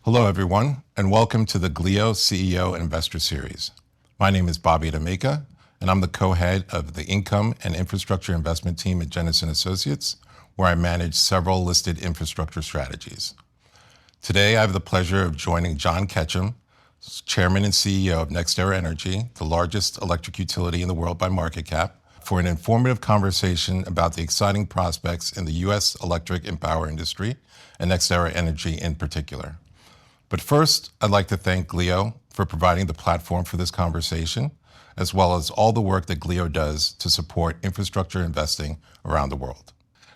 Hello, everyone, and welcome to the GLIO CEO Investor Series. My name is Bobby Edemeka, and I'm the co-head of the Income and Infrastructure Investment Team at Jennison Associates, where I manage several listed infrastructure strategies. Today, I have the pleasure of joining John Ketchum, Chairman and CEO of NextEra Energy, the largest electric utility in the world by market cap, for an informative conversation about the exciting prospects in the U.S. electric and power industry, and NextEra Energy in particular. But first, I'd like to thank GLIO for providing the platform for this conversation, as well as all the work that GLIO does to support infrastructure investing around the world.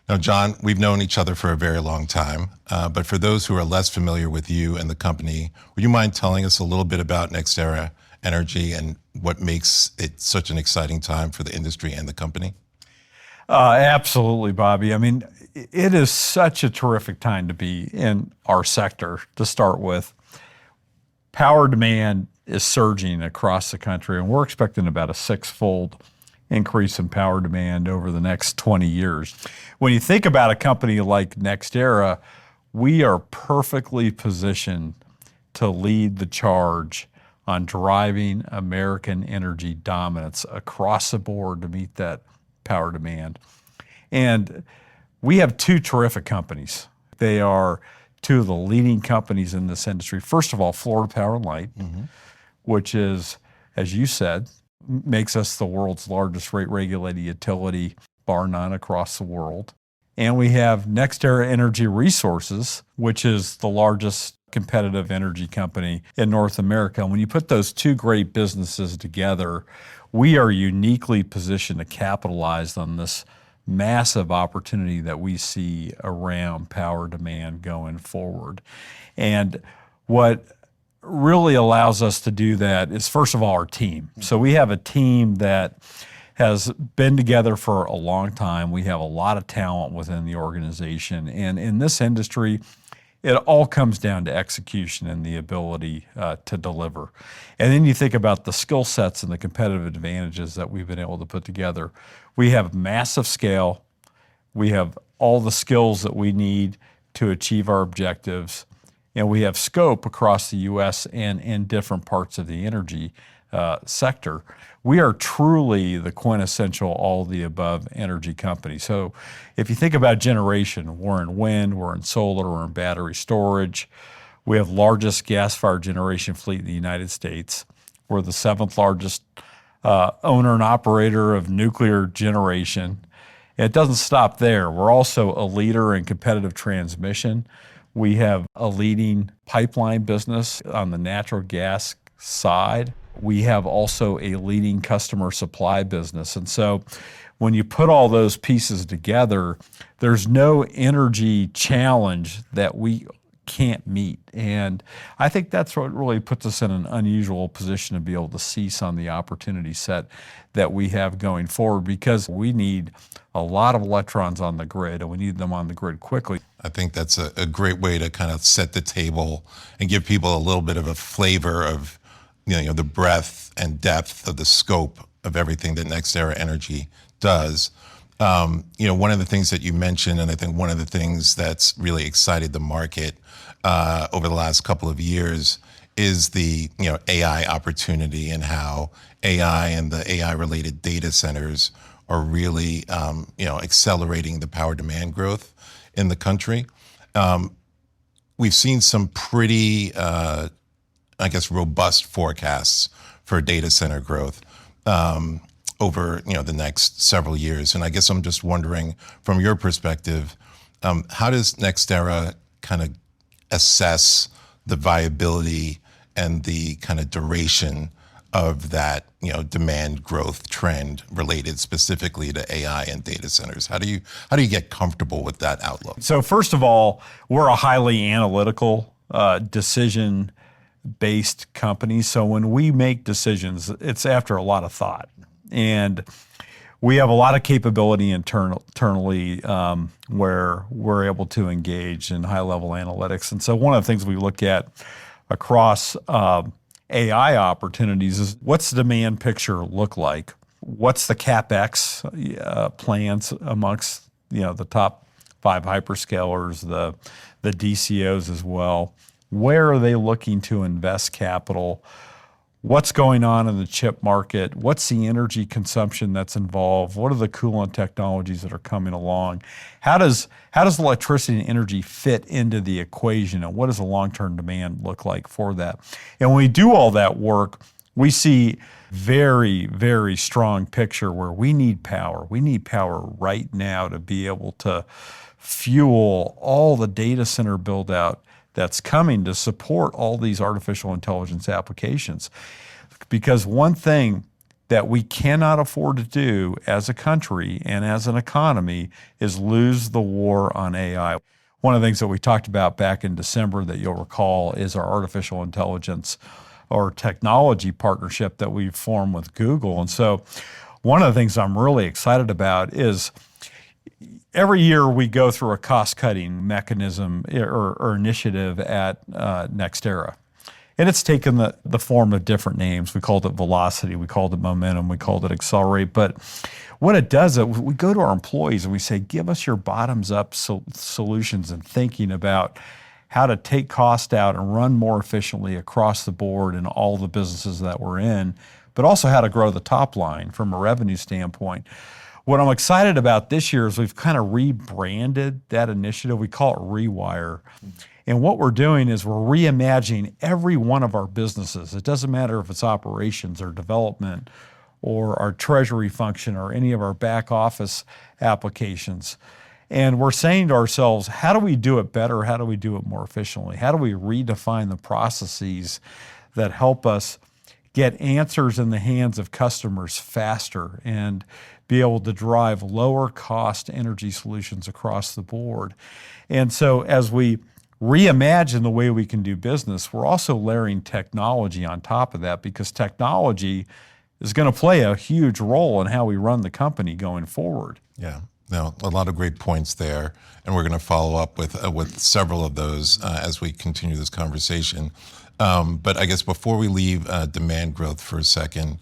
Now, John, we've known each other for a very long time, but for those who are less familiar with you and the company, would you mind telling us a little bit about NextEra Energy and what makes it such an exciting time for the industry and the company? Absolutely, Bobby. I mean, it is such a terrific time to be in our sector to start with. Power demand is surging across the country, and we're expecting about a six-fold increase in power demand over the next 20 years. When you think about a company like NextEra, we are perfectly positioned to lead the charge on driving American energy dominance across the board to meet that power demand. And we have two terrific companies. They are two of the leading companies in this industry. First of all, Florida Power and Light, which is, as you said, makes us the world's largest rate-regulated utility, bar none, across the world. And we have NextEra Energy Resources, which is the largest competitive energy company in North America. And when you put those two great businesses together, we are uniquely positioned to capitalize on this massive opportunity that we see around power demand going forward. And what really allows us to do that is, first of all, our team. So we have a team that has been together for a long time. We have a lot of talent within the organization. And in this industry, it all comes down to execution and the ability to deliver. And then you think about the skill sets and the competitive advantages that we've been able to put together. We have massive scale. We have all the skills that we need to achieve our objectives. And we have scope across the U.S. and in different parts of the energy sector. We are truly the quintessential all-the-above energy company. So if you think about generation, we're in wind, we're in solar, we're in battery storage. We have largest gas-fired generation fleet in the United States. We're the seventh largest owner and operator of nuclear generation. And it doesn't stop there. We're also a leader in competitive transmission. We have a leading pipeline business on the natural gas side. We have also a leading customer supply business. And so when you put all those pieces together, there's no energy challenge that we can't meet. And I think that's what really puts us in an unusual position to be able to seize on the opportunity set that we have going forward, because we need a lot of electrons on the grid, and we need them on the grid quickly. I think that's a great way to kind of set the table and give people a little bit of a flavor of the breadth and depth of the scope of everything that NextEra Energy does. One of the things that you mentioned, and I think one of the things that's really excited the market over the last couple of years is the AI opportunity, and how AI and the AI-related data centers are really accelerating the power demand growth in the country. We've seen some pretty robust forecasts for data center growth over the next several years. And I guess I'm just wondering, from your perspective, how does NextEra kind of assess the viability and the kind of duration of that demand growth trend related specifically to AI and data centers? How do you get comfortable with that outlook? So first of all, we're a highly analytical decision-based company. So when we make decisions, it's after a lot of thought. And we have a lot of capability internally where we're able to engage in high-level analytics. And so one of the things we look at across AI opportunities is, what's the demand picture look like? What's the CapEx plans amongst the top 5 hyperscalers, the DCOs as well? Where are they looking to invest capital? What's going on in the chip market? What's the energy consumption that's involved? What are the coolant technologies that are coming along? How does electricity and energy fit into the equation, and what does the long-term demand look like for that? And when we do all that work, we see very, very strong picture where we need power. We need power right now to be able to fuel all the data center build out that's coming to support all these artificial intelligence applications. Because one thing that we cannot afford to do as a country and as an economy is lose the war on AI. One of the things that we talked about back in December that you'll recall is our artificial intelligence or technology partnership that we've formed with Google. And so one of the things I'm really excited about is every year we go through a cost-cutting mechanism or initiative at NextEra. And it's taken the form of different names. We called it Velocity, we called it Momentum, we called it Accelerate. But what it does is we go to our employees and we say, give us your bottoms-up solutions and thinking about how to take cost out and run more efficiently across the board in all the businesses that we're in, but also how to grow the top line from a revenue standpoint. What I'm excited about this year is we've kind of rebranded that initiative. We call it Rewire. And what we're doing is we're reimagining every one of our businesses. It doesn't matter if it's operations or development or our treasury function or any of our back office applications. And we're saying to ourselves, how do we do it better? How do we do it more efficiently? How do we redefine the processes that help us get answers in the hands of customers faster and be able to drive lower cost energy solutions across the board? And so as we reimagine the way we can do business, we're also layering technology on top of that, because technology is going to play a huge role in how we run the company going forward. Yeah. No, a lot of great points there, and we're going to follow up with several of those as we continue this conversation. But I guess before we leave demand growth for a second,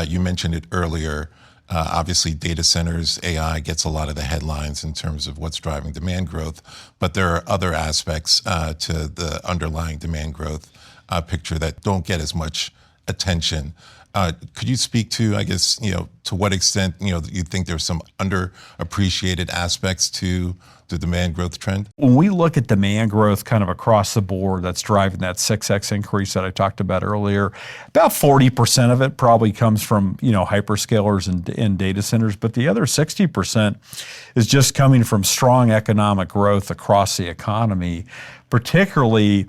you mentioned it earlier. Obviously, data centers, AI gets a lot of the headlines in terms of what's driving demand growth, but there are other aspects to the underlying demand growth picture that don't get as much attention. Could you speak to, I guess, to what extent, you think there's some underappreciated aspects to the demand growth trend? When we look at demand growth kind of across the board that's driving that 6x increase that I talked about earlier, about 40% of it probably comes from, hyperscalers and data centers, but the other 60% is just coming from strong economic growth across the economy, particularly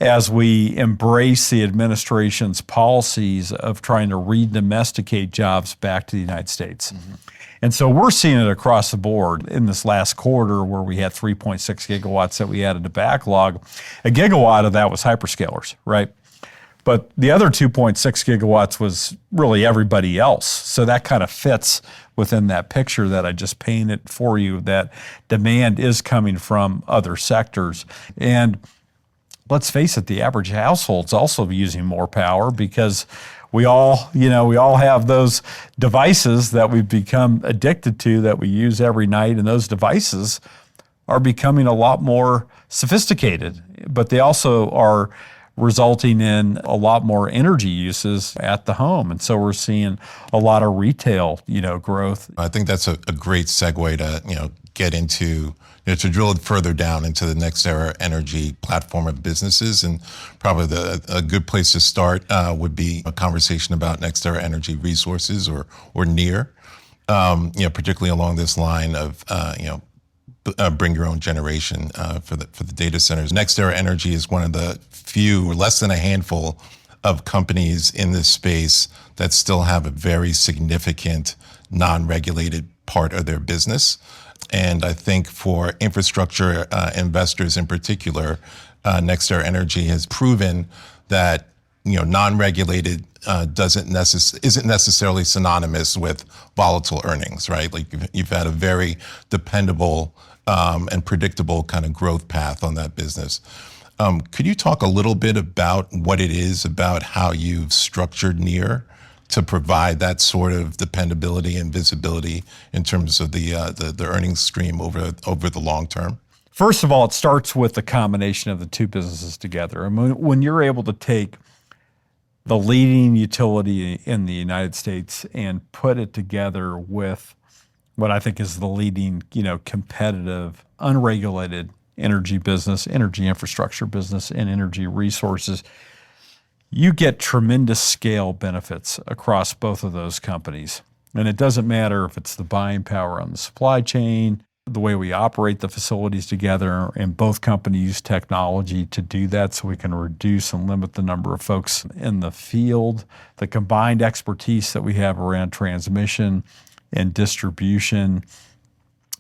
as we embrace the administration's policies of trying to re-domesticate jobs back to the United States. Mm-hmm. And so we're seeing it across the board. In this last quarter where we had 3.6 gigawatts that we added to backlog, a gigawatt of that was hyperscalers, right? But the other 2.6 gigawatts was really everybody else. So that kind of fits within that picture that I just painted for you, that demand is coming from other sectors. And let's face it, the average household's also using more power because we all have those devices that we've become addicted to that we use every night, and those devices are becoming a lot more sophisticated, but they also are resulting in a lot more energy uses at the home. And so we're seeing a lot of retail, growth. I think that's a great segue to, get into, to drill it further down into the NextEra Energy platform of businesses. And probably a good place to start would be a conversation about NextEra Energy Resources or NEAR, particularly along this line of, bring your own generation for the data centers. NextEra Energy is one of the few, less than a handful of companies in this space that still have a very significant non-regulated part of their business. And I think for infrastructure investors in particular, NextEra Energy has proven that non-regulated isn't necessarily synonymous with volatile earnings, right? Like you've had a very dependable and predictable kind of growth path on that business. Could you talk a little bit about what it is about how you've structured NEAR to provide that sort of dependability and visibility in terms of the earnings stream over the long term? First of all, it starts with the combination of the two businesses together. And when you're able to take the leading utility in the United States and put it together with what I think is the leading, competitive, unregulated energy business, energy infrastructure business, and energy resources, you get tremendous scale benefits across both of those companies. And it doesn't matter if it's the buying power on the supply chain, the way we operate the facilities together, and both companies use technology to do that so we can reduce and limit the number of folks in the field, the combined expertise that we have around transmission and distribution,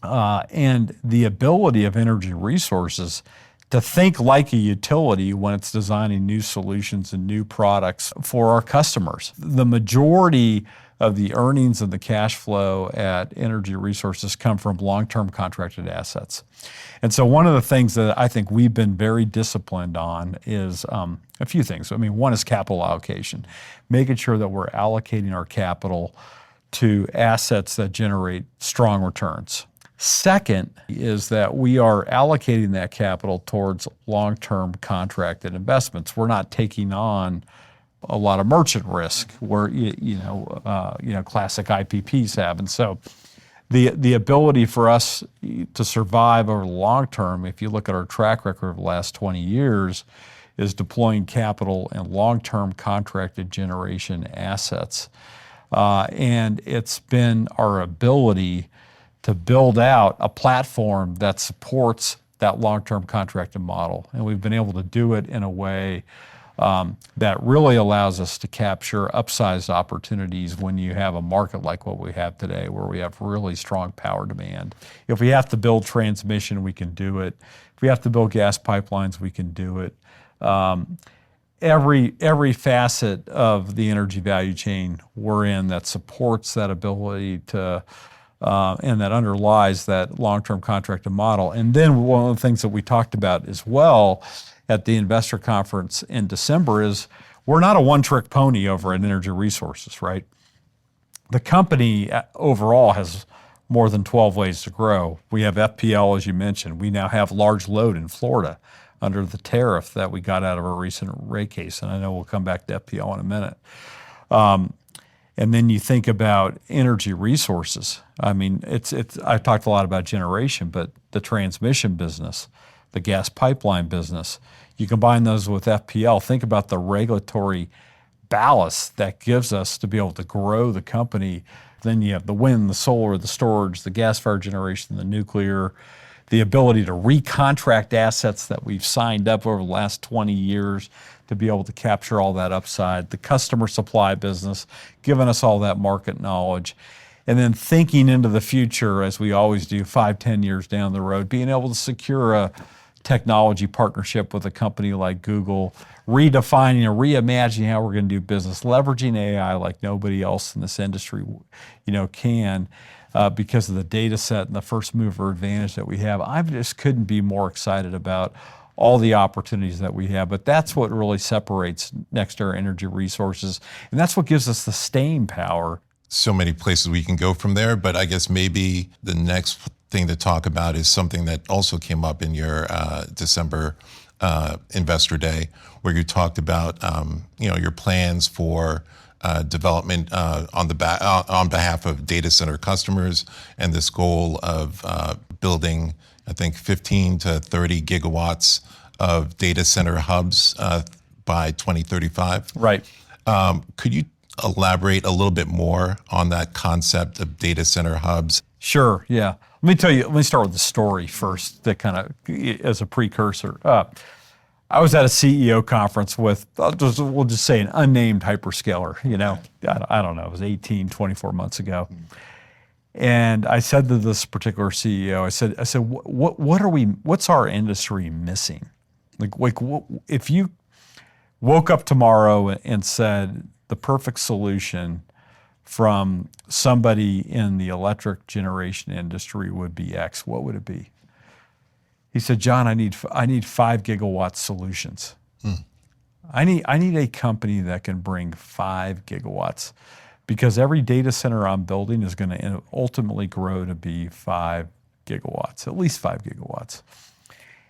and the ability of energy resources to think like a utility when it's designing new solutions and new products for our customers. The majority of the earnings and the cash flow at energy resources come from long-term contracted assets. And so one of the things that I think we've been very disciplined on is a few things. One is capital allocation, making sure that we're allocating our capital to assets that generate strong returns. Second is that we are allocating that capital towards long-term contracted investments. We're not taking on a lot of merchant risk where classic IPPs have. And so the ability for us to survive over the long term, if you look at our track record of the last 20 years, is deploying capital in long-term contracted generation assets. And it's been our ability to build out a platform that supports that long-term contracted model. And we've been able to do it in a way that really allows us to capture upsized opportunities when you have a market like what we have today, where we have really strong power demand. If we have to build transmission, we can do it. If we have to build gas pipelines, we can do it. Every facet of the energy value chain we're in that supports that ability to and that underlies that long-term contracted model. And then one of the things that we talked about as well at the investor conference in December is we're not a one-trick pony over at Energy Resources, right? The company overall has more than 12 ways to grow. We have FPL, as you mentioned. We now have large load in Florida under the tariff that we got out of a recent rate case, and I know we'll come back to FPL in a minute. And then you think about energy resources. I've talked a lot about generation, but the transmission business, the gas pipeline business, you combine those with FPL, think about the regulatory ballast that gives us to be able to grow the company. Then you have the wind, the solar, the storage, the gas-fired generation, the nuclear, the ability to recontract assets that we've signed up over the last 20 years to be able to capture all that upside, the customer supply business, giving us all that market knowledge, and then thinking into the future, as we always do, 5-10 years down the road, being able to secure a technology partnership with a company like Google, redefining and reimagining how we're going to do business, leveraging AI like nobody else in this industry, can, because of the data set and the first mover advantage that we have. I just couldn't be more excited about all the opportunities that we have. But that's what really separates NextEra Energy Resources, and that's what gives us the staying power. So many places we can go from there, but I guess maybe the next thing to talk about is something that also came up in your December Investor Day, where you talked about your plans for development on behalf of data center customers, and this goal of building, I think, 15 to 30 gigawatts of data center hubs by 2035. Right. Could you elaborate a little bit more on that concept of data center hubs? Sure, yeah. Let me start with the story first, that kind of as a precursor. I was at a CEO conference with, we'll just say, an unnamed hyperscaler, I don't know, it was 18, 24 months ago. And I said to this particular CEO, I said, what's our industry missing? Like if you woke up tomorrow and said the perfect solution from somebody in the electric generation industry would be X, what would it be? He said, John, I need 5 gigawatt solutions. I need a company that can bring 5 gigawatts, because every data center I'm building is going to ultimately grow to be 5 gigawatts, at least 5 gigawatts.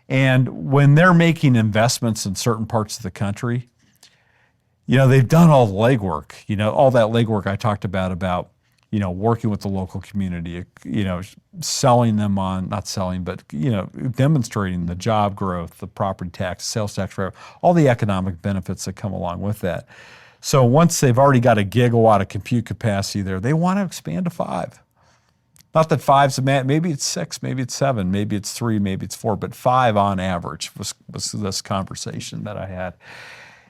And when they're making investments in certain parts of the country, they've done all the legwork, all that legwork I talked about, working with the local community, selling them on, not selling, but, demonstrating the job growth, the property tax, sales tax, all the economic benefits that come along with that. So once they've already got a gigawatt of compute capacity there, they want to expand to 5. Not that 5's maybe it's 6, maybe it's 7, maybe it's 3, maybe it's 4, but 5 on average was this conversation that I had.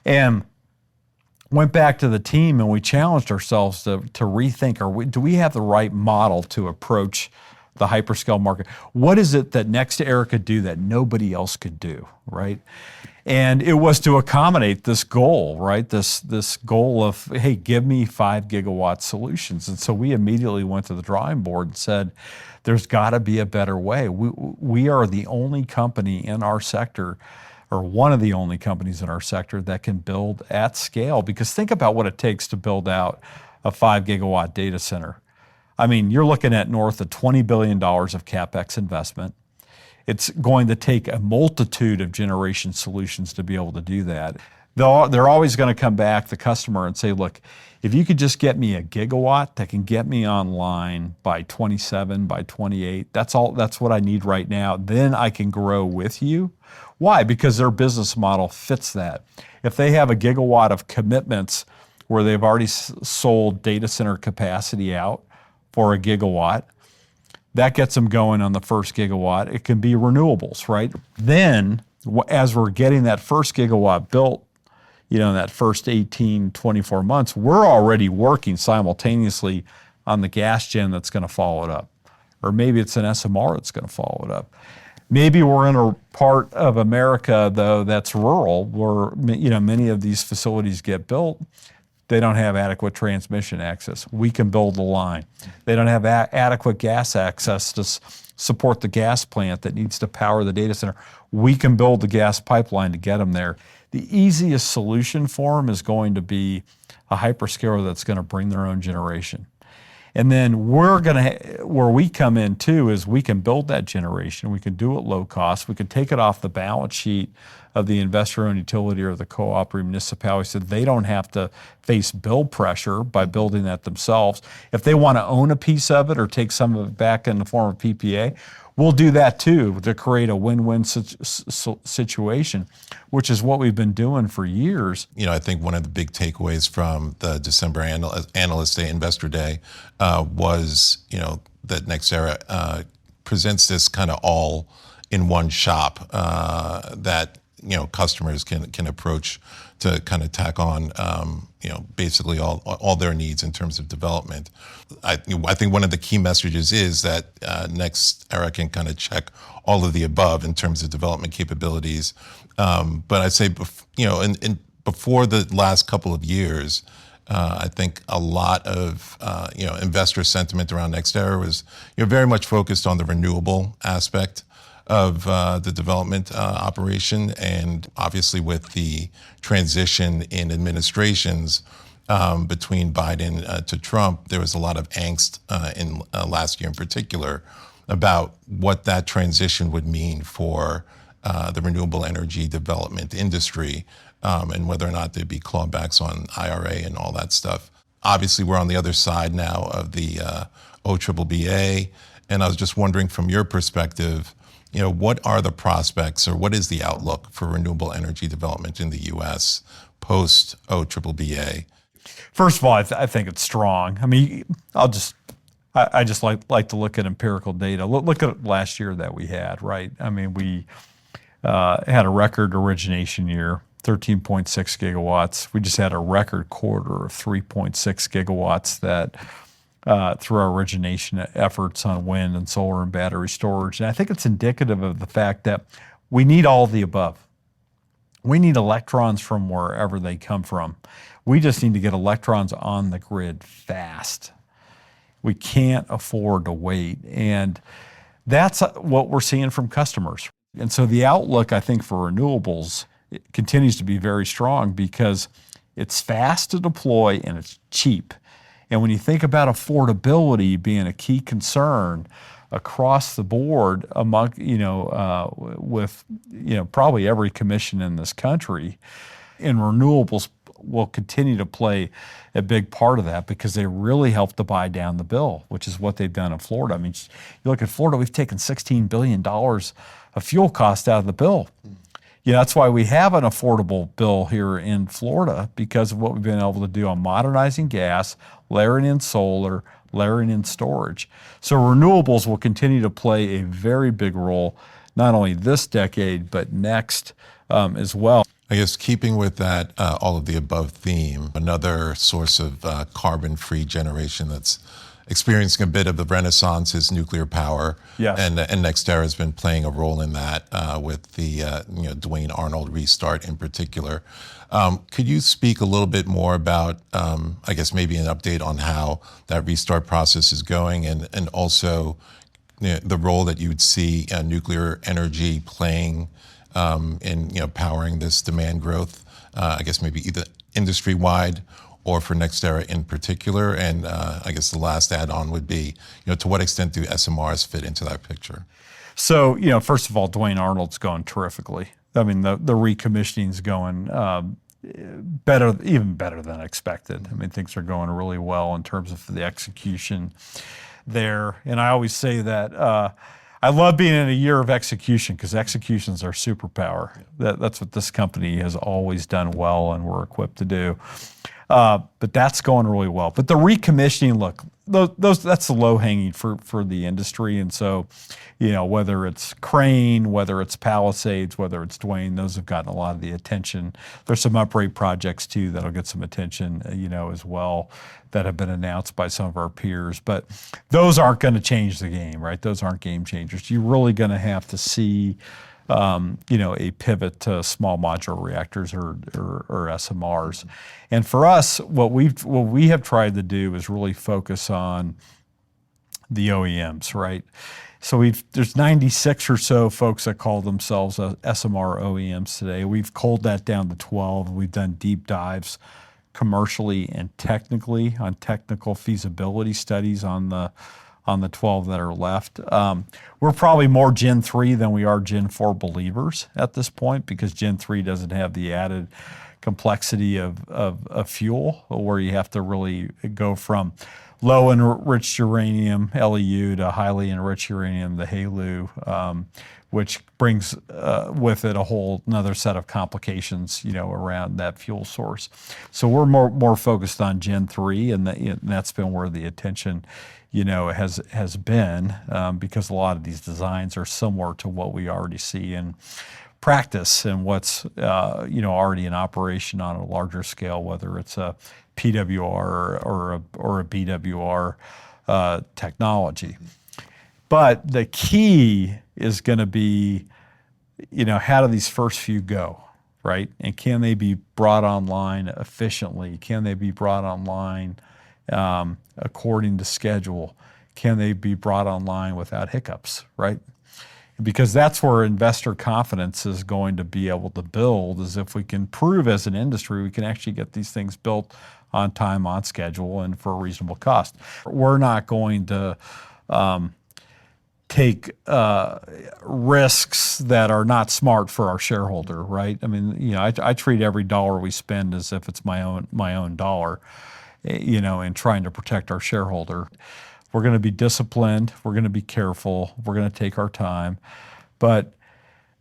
And went back to the team and we challenged ourselves to rethink, do we have the right model to approach the hyperscale market? What is it that NextEra could do that nobody else could do, right? And it was to accommodate this goal, right? This goal of, hey, give me 5 gigawatt solutions. And so we immediately went to the drawing board and said, there's got to be a better way. We are the only company in our sector, or one of the only companies in our sector, that can build at scale. Because think about what it takes to build out a 5 gigawatt data center. I mean, you're looking at north of $20 billion of CapEx investment. It's going to take a multitude of generation solutions to be able to do that. They're always going to come back, the customer, and say, look, if you could just get me a gigawatt that can get me online by 27, by 28, that's what I need right now. Then I can grow with you. Why? Because their business model fits that. If they have a gigawatt of commitments where they've already sold data center capacity out for a gigawatt, that gets them going on the first gigawatt. It can be renewables, right? Then, as we're getting that first gigawatt built, in that first 18, 24 months, we're already working simultaneously on the gas gen that's going to follow it up. Or maybe it's an SMR that's going to follow it up. Maybe we're in a part of America, though, that's rural, where many of these facilities get built. They don't have adequate transmission access. We can build the line. They don't have adequate gas access to support the gas plant that needs to power the data center. We can build the gas pipeline to get them there. The easiest solution for them is going to be a hyperscaler that's going to bring their own generation. And then where we come in too is we can build that generation. We can do it low cost. We can take it off the balance sheet of the investor-owned utility or the co-op or municipality, so they don't have to face bill pressure by building that themselves. If they want to own a piece of it or take some of it back in the form of PPA, we'll do that too to create a win-win situation, which is what we've been doing for years. I think one of the big takeaways from the December Analyst Day, Investor Day, was, that NextEra presents this kind of all-in-one shop that customers can approach to kind of tack on, basically all their needs in terms of development. I think one of the key messages is that NextEra can kind of check all of the above in terms of development capabilities. But I'd say, before the last couple of years, I think a lot of investor sentiment around NextEra was very much focused on the renewable aspect of the development operation, and obviously with the transition in administrations between Biden to Trump, there was a lot of angst in last year in particular about what that transition would mean for the renewable energy development industry, and whether or not there'd be clawbacks on IRA and all that stuff. Obviously, we're on the other side now of the OBBBA, and I was just wondering from your perspective, what are the prospects or what is the outlook for renewable energy development in the U.S. post OBBBA? First of all, I think it's strong. I mean, I just like to look at empirical data. Look at last year that we had, right? I mean, we had a record origination year, 13.6 gigawatts. We just had a record quarter of 3.6 gigawatts that through our origination efforts on wind and solar and battery storage. And I think it's indicative of the fact that we need all of the above. We need electrons from wherever they come from. We just need to get electrons on the grid fast. We can't afford to wait. And that's what we're seeing from customers. And so the outlook, I think, for renewables continues to be very strong because it's fast to deploy and it's cheap. And when you think about affordability being a key concern across the board among, with, probably every commission in this country. And renewables will continue to play a big part of that because they really help to buy down the bill, which is what they've done in Florida. I mean, you look at Florida, we've taken $16 billion of fuel cost out of the bill. That's why we have an affordable bill here in Florida, because of what we've been able to do on modernizing gas, layering in solar, layering in storage. So renewables will continue to play a very big role, not only this decade, but next as well. I guess keeping with that all of the above theme, another source of carbon-free generation that's experiencing a bit of the renaissance is nuclear power. Yes. And NextEra has been playing a role in that with the Duane Arnold restart in particular. Could you speak a little bit more about, I guess maybe an update on how that restart process is going, and also the role that you would see nuclear energy playing in powering this demand growth, I guess maybe either industry-wide or for NextEra in particular? And I guess the last add-on would be, to what extent do SMRs fit into that picture? So, first of all, Duane Arnold's going terrifically. I mean, the recommissioning's going even better than expected. I mean, things are going really well in terms of the execution there. And I always say that I love being in a year of execution, because execution's our superpower. That's what this company has always done well and we're equipped to do. But that's going really well. But the recommissioning, look, that's the low-hanging fruit for the industry. And so, whether it's Crane, whether it's Palisades, whether it's Duane, those have gotten a lot of the attention. There's some uprate projects too that'll get some attention, as well, that have been announced by some of our peers. But those aren't going to change the game, right? Those aren't game changers. You're really going to have to see a pivot to small modular reactors or SMRs. And for us, what we have tried to do is really focus on the OEMs, right? So there's 96 or so folks that call themselves SMR OEMs today. We've culled that down to 12. We've done deep dives commercially and technically on technical feasibility studies on the 12 that are left. We're probably more Gen 3 than we are Gen 4 believers at this point, because Gen 3 doesn't have the added complexity of fuel, where you have to really go from low enriched uranium, LEU, to highly enriched uranium, the HALEU, which brings with it a whole another set of complications, around that fuel source. So we're more focused on Gen 3, and that's been where the attention has been, because a lot of these designs are similar to what we already see in practice and what's already in operation on a larger scale, whether it's a PWR or a BWR technology. But the key is going to be, how do these first few go, right? And can they be brought online efficiently? Can they be brought online according to schedule? Can they be brought online without hiccups, right? Because that's where investor confidence is going to be able to build, is if we can prove as an industry we can actually get these things built on time, on schedule, and for a reasonable cost. We're not going to take risks that are not smart for our shareholder, right? I mean, I treat every dollar we spend as if it's my own dollar, in trying to protect our shareholder. We're going to be disciplined. We're going to be careful. We're going to take our time. But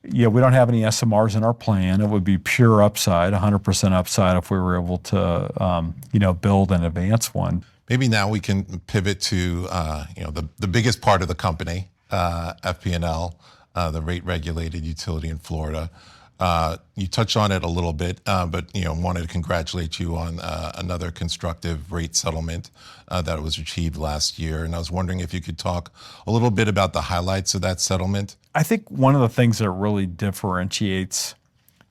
we don't have any SMRs in our plan. It would be pure upside, 100% upside, if we were able to, build and advance one. Maybe now we can pivot to, the biggest part of the company, FP&L, the rate-regulated utility in Florida. You touched on it a little bit, but wanted to congratulate you on another constructive rate settlement that was achieved last year. And I was wondering if you could talk a little bit about the highlights of that settlement. I think one of the things that really differentiates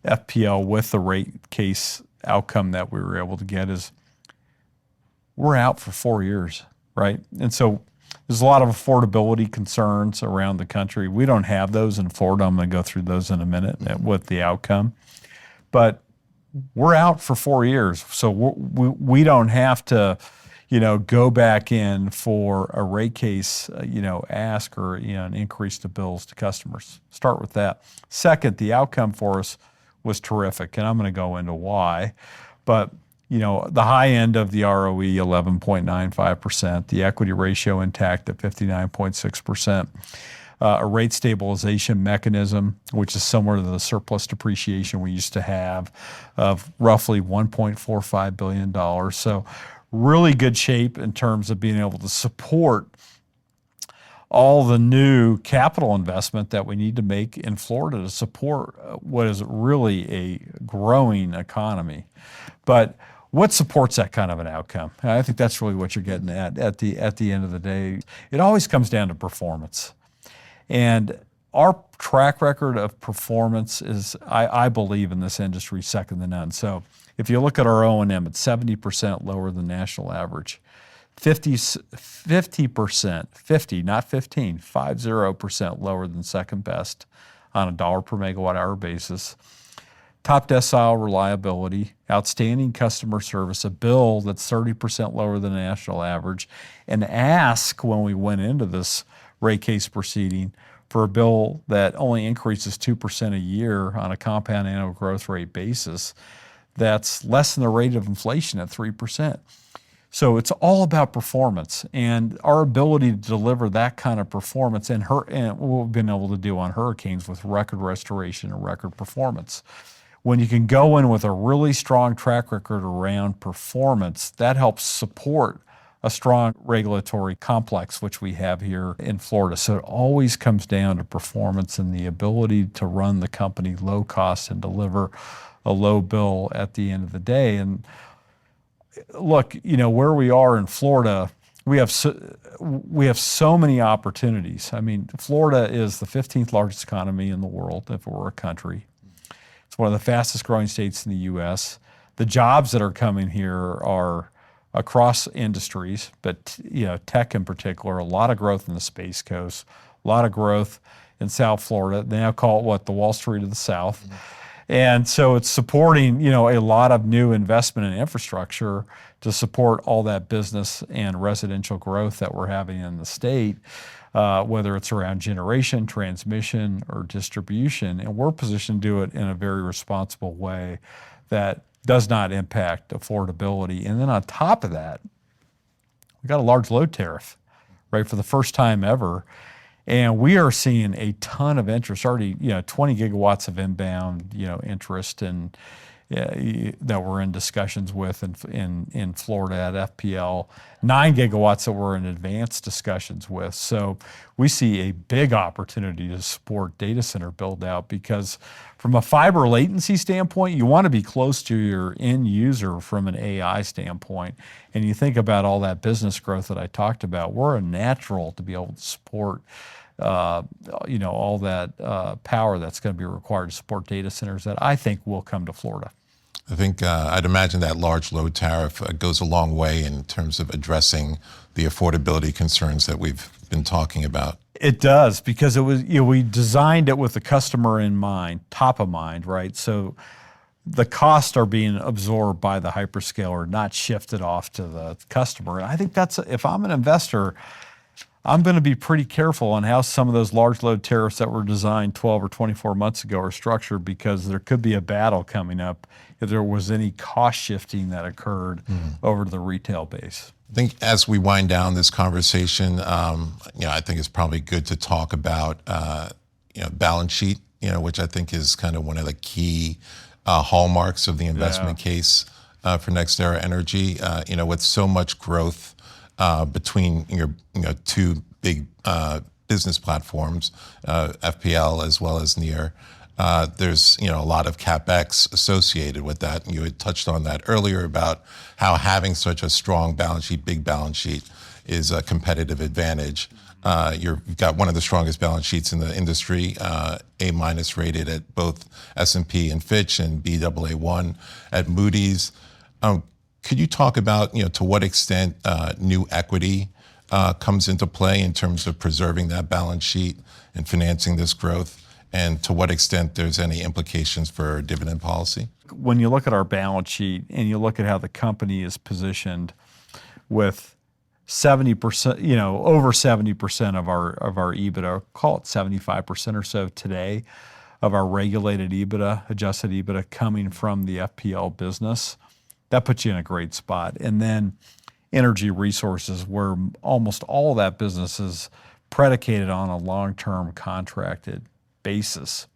FPL with the rate case outcome that we were able to get is we're out for 4 years, right? And so there's a lot of affordability concerns around the country. We don't have those in Florida. I'm going to go through those in a minute with the outcome. But we're out for 4 years. So we don't have to, go back in for a rate case, ask or an increase to bills to customers. Start with that. Second, the outcome for us was terrific, and I'm going to go into why. But the high end of the ROE, 11.95%, the equity ratio intact at 59.6%, a rate stabilization mechanism, which is similar to the surplus depreciation we used to have, of roughly $1.45 billion. So really good shape in terms of being able to support all the new capital investment that we need to make in Florida to support what is really a growing economy. But what supports that kind of an outcome? I think that's really what you're getting at the end of the day. It always comes down to performance. And our track record of performance is, I believe, in this industry, second to none. So if you look at our O&M, it's 70% lower than national average. 50%, 50, not 15, 50% lower than second best on a dollar per megawatt hour basis. Top decile reliability, outstanding customer service, a bill that's 30% lower than the national average, and ask when we went into this rate case proceeding for a bill that only increases 2% a year on a compound annual growth rate basis. That's less than the rate of inflation at 3%. So it's all about performance, and our ability to deliver that kind of performance and what we've been able to do on hurricanes with record restoration and record performance. When you can go in with a really strong track record around performance, that helps support a strong regulatory complex, which we have here in Florida. So it always comes down to performance and the ability to run the company low cost and deliver a low bill at the end of the day. And look, where we are in Florida, we have so many opportunities. I mean, Florida is the 15th largest economy in the world if it were a country. It's one of the fastest growing states in the U.S. The jobs that are coming here are across industries, but tech in particular, a lot of growth in the Space Coast, a lot of growth in South Florida. They now call it the Wall Street of the South. Mm-hmm. And so it's supporting, a lot of new investment in infrastructure to support all that business and residential growth that we're having in the state, whether it's around generation, transmission, or distribution. And we're positioned to do it in a very responsible way that does not impact affordability. And then on top of that, we got a large load tariff, right, for the first time ever. And we are seeing a ton of interest, already 20 gigawatts of inbound interest and that we're in discussions with in Florida at FPL, 9 gigawatts that we're in advanced discussions with. So we see a big opportunity to support data center build out, because from a fiber latency standpoint, you want to be close to your end user from an AI standpoint. And you think about all that business growth that I talked about, we're a natural to be able to support all that power that's going to be required to support data centers that I think will come to Florida. I think I'd imagine that large load tariff goes a long way in terms of addressing the affordability concerns that we've been talking about. It does, because it was we designed it with the customer in mind, top of mind, right? So the costs are being absorbed by the hyperscaler, not shifted off to the customer. And I think if I'm an investor, I'm going to be pretty careful on how some of those large load tariffs that were designed 12 or 24 months ago are structured, because there could be a battle coming up if there was any cost shifting that occurred over to the retail base. I think as we wind down this conversation, I think it's probably good to talk about balance sheet, which I think is kind of one of the key hallmarks of the investment case for NextEra Energy. With so much growth between your two big business platforms, FPL as well as NEAR. There's a lot of CapEx associated with that, and you had touched on that earlier about how having such a strong balance sheet, big balance sheet, is a competitive advantage. You've got one of the strongest balance sheets in the industry, A- rated at both S&P and Fitch, and Baa1 at Moody's. Could you talk about to what extent new equity comes into play in terms of preserving that balance sheet and financing this growth, and to what extent there's any implications for dividend policy? When you look at our balance sheet and you look at how the company is positioned, with 70%, over 70% of our EBITDA, call it 75% or so today, of our regulated EBITDA, adjusted EBITDA, coming from the FPL business. That puts you in a great spot. And then energy resources, where almost all that business is predicated on a long-term contracted basis.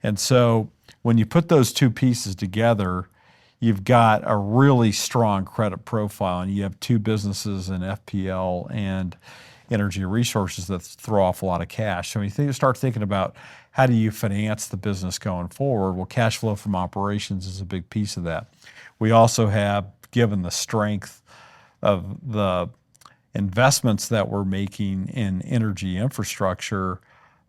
And so when you put those two pieces together, you've got a really strong credit profile, and you have two businesses in FPL and energy resources that throw off a lot of cash. So when you start thinking about how do you finance the business going forward, well, cash flow from operations is a big piece of that. We also have, given the strength of the investments that we're making in energy infrastructure,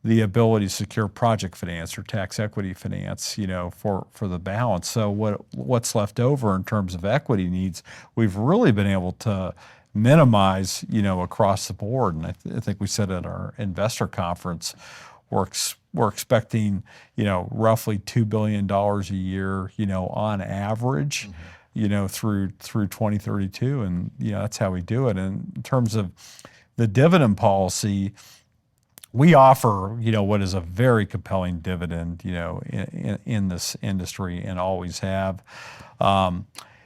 the ability to secure project finance or tax equity finance, for the balance. So what's left over in terms of equity needs, we've really been able to minimize, across the board. And I think we said at our investor conference, we're expecting, roughly $2 billion a year, on average, through 2032. And, that's how we do it. And in terms of the dividend policy, we offer, what is a very compelling dividend, in this industry, and always have.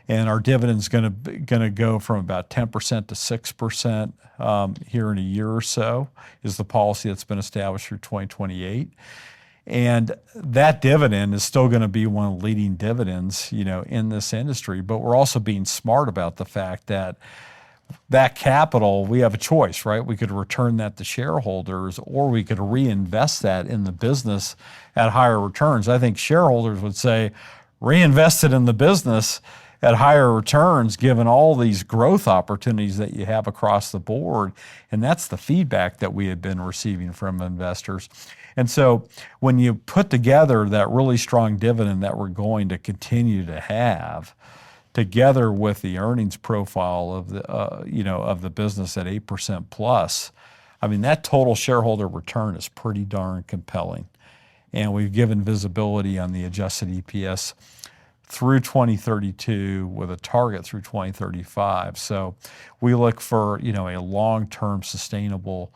And our dividend's going to go from about 10% to 6% here in a year or so, is the policy that's been established through 2028. And that dividend is still going to be one of the leading dividends, in this industry. But we're also being smart about the fact that capital, we have a choice, right? We could return that to shareholders, or we could reinvest that in the business at higher returns. I think shareholders would say, reinvest it in the business at higher returns, given all these growth opportunities that you have across the board. And that's the feedback that we have been receiving from investors. And so when you put together that really strong dividend that we're going to continue to have, together with the earnings profile of the of the business at 8% plus, I mean, that total shareholder return is pretty darn compelling. And we've given visibility on the adjusted EPS through 2032 with a target through 2035. So we look for, a long-term sustainable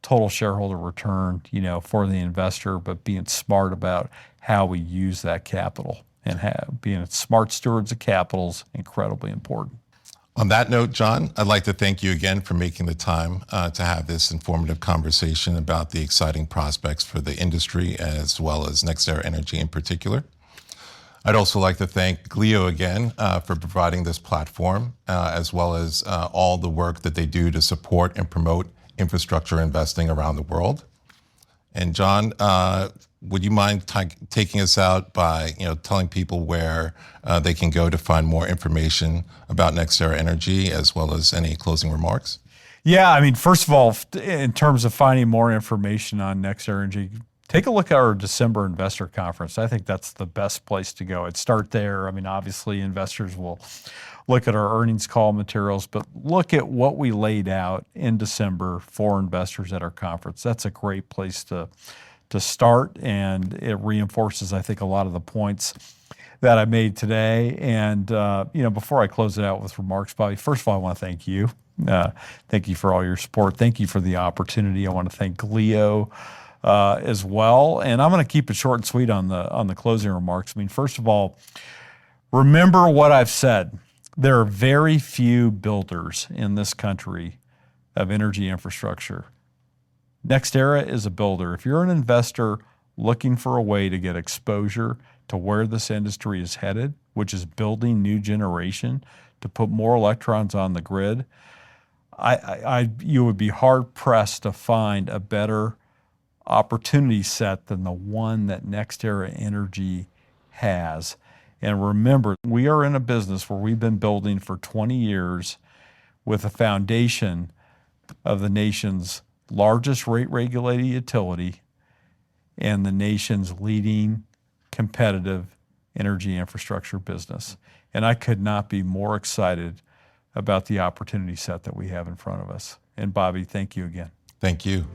total shareholder return, for the investor, but being smart about how we use that capital, and being smart stewards of capital is incredibly important. On that note, John, I'd like to thank you again for making the time to have this informative conversation about the exciting prospects for the industry, as well as NextEra Energy in particular. I'd also like to thank GLIO again for providing this platform, as well as all the work that they do to support and promote infrastructure investing around the world. And John, would you mind taking us out by telling people where they can go to find more information about NextEra Energy, as well as any closing remarks? Yeah, I mean, first of all, in terms of finding more information on NextEra Energy, take a look at our December investor conference. I think that's the best place to go. I'd start there. I mean, obviously, investors will look at our earnings call materials, but look at what we laid out in December for investors at our conference. That's a great place to start, and it reinforces, I think, a lot of the points that I made today. And before I close it out with remarks, Bobby, first of all, I want to thank you. Thank you for all your support. Thank you for the opportunity. I want to thank GLIO as well. And I'm going to keep it short and sweet on the closing remarks. I mean, first of all, remember what I've said. There are very few builders in this country of energy infrastructure. NextEra is a builder. If you're an investor looking for a way to get exposure to where this industry is headed, which is building new generation to put more electrons on the grid, you would be hard pressed to find a better opportunity set than the one that NextEra Energy has. And remember, we are in a business where we've been building for 20 years with a foundation of the nation's largest rate-regulated utility and the nation's leading competitive energy infrastructure business. And I could not be more excited about the opportunity set that we have in front of us. And Bobby, thank you again. Thank you.